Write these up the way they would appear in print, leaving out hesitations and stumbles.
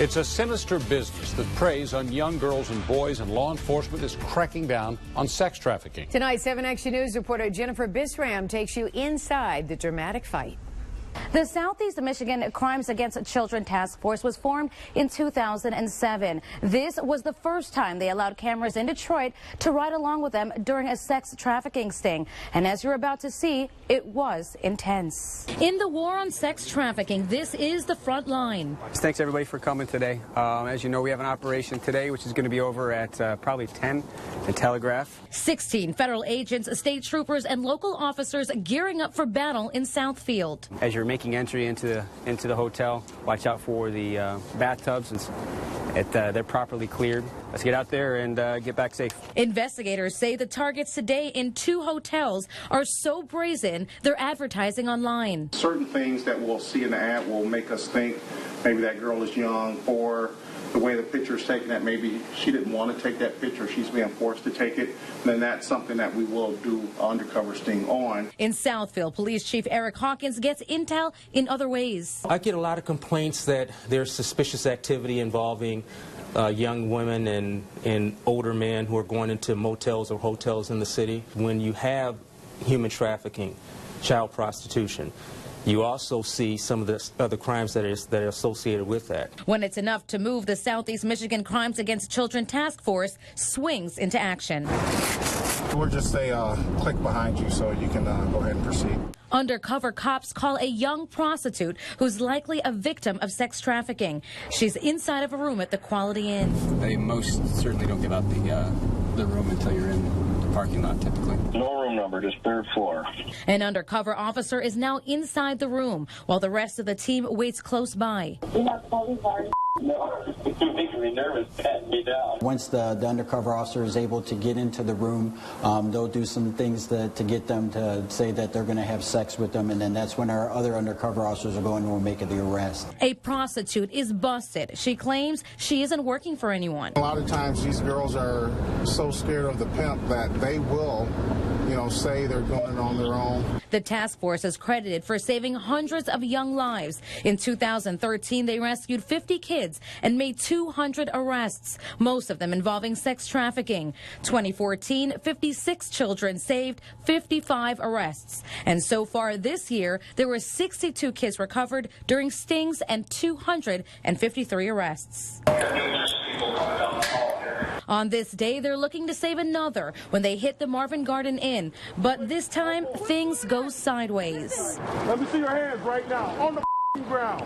It's a sinister business that preys on young girls and boys, and law enforcement is cracking down on sex trafficking. Tonight, 7 Action News reporter Jennifer Bisram takes you inside the dramatic fight. The Southeast Michigan Crimes Against Children Task Force was formed in 2007. This was the first time they allowed cameras in Detroit to ride along with them during a sex trafficking sting. And as you're about to see, it was intense. In the war on sex trafficking, this is the front line. Thanks everybody for coming today. As you know, we have an operation today, which is going to be over at probably 10 at Telegraph. 16 federal agents, state troopers, and local officers gearing up for battle in Southfield. As you're making entry into the hotel, watch out for the bathtubs. They're properly cleared. Let's get out there and get back safe. Investigators say the targets today in 2 hotels are so brazen they're advertising online. Certain things that we'll see in the ad will make us think maybe that girl is young, or the way the picture is taken, that maybe she didn't want to take that picture, she's being forced to take it, then that's something that we will do undercover sting on. In Southfield, Police Chief Eric Hawkins gets intel in other ways. I get a lot of complaints that there's suspicious activity involving young women and older men who are going into motels or hotels in the city. When you have human trafficking, child prostitution, you also see some of the other crimes that are associated with that. When it's enough to move, the Southeast Michigan Crimes Against Children Task Force swings into action. We'll just say click behind you so you can go ahead and proceed. Undercover cops call a young prostitute who's likely a victim of sex trafficking. She's inside of a room at the Quality Inn. They most certainly don't give out the room until you're in the parking lot, typically. No room number, just 3rd floor. An undercover officer is now inside the room, while the rest of the team waits close by. No, you're making me nervous, patting me down. Once the undercover officer is able to get into the room, they'll do some things to get them to say that they're going to have sex with them, and then that's when our other undercover officers are going to make the arrest. A prostitute is busted. She claims she isn't working for anyone. A lot of times these girls are so scared of the pimp that they will, say they're going on their own. The task force is credited for saving hundreds of young lives. In 2013, they rescued 50 kids and made 200 arrests, most of them involving sex trafficking. 2014, 56 children saved, 55 arrests. And so far this year, there were 62 kids recovered during stings and 253 arrests. On this day, they're looking to save another when they hit the Marvin Garden Inn. But this time, things go sideways. Let me see your hands right now on the ground.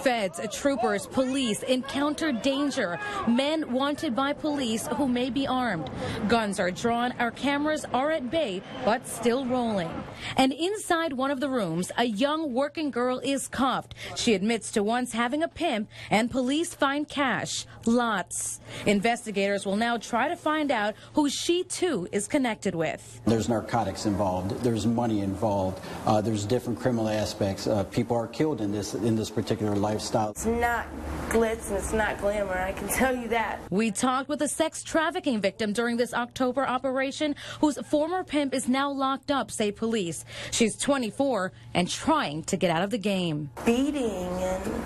Feds, troopers, police encounter danger. Men wanted by police who may be armed. Guns are drawn, our cameras are at bay, but still rolling. And inside one of the rooms, a young working girl is cuffed. She admits to once having a pimp, and police find cash. Lots. Investigators will now try to find out who she too is connected with. There's narcotics involved. There's money involved. There's different criminal aspects. People are killed in this particular lifestyle. It's not glitz and it's not glamour, I can tell you that. We talked with a sex trafficking victim during this October operation whose former pimp is now locked up, say police. She's 24 and trying to get out of the game. Beating and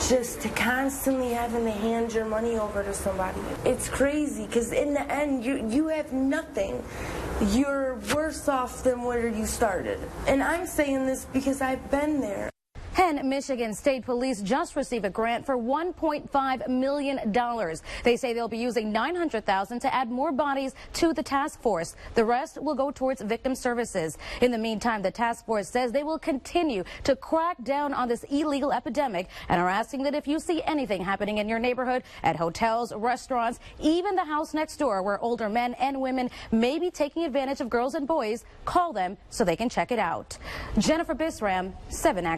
just to constantly having to hand your money over to somebody. It's crazy because in the end you have nothing. You're worse off than where you started. And I'm saying this because I've been there. And Michigan State Police just received a grant for $1.5 million. They say they'll be using $900,000 to add more bodies to the task force. The rest will go towards victim services. In the meantime, the task force says they will continue to crack down on this illegal epidemic and are asking that if you see anything happening in your neighborhood, at hotels, restaurants, even the house next door where older men and women may be taking advantage of girls and boys, call them so they can check it out. Jennifer Bisram, 7 Action.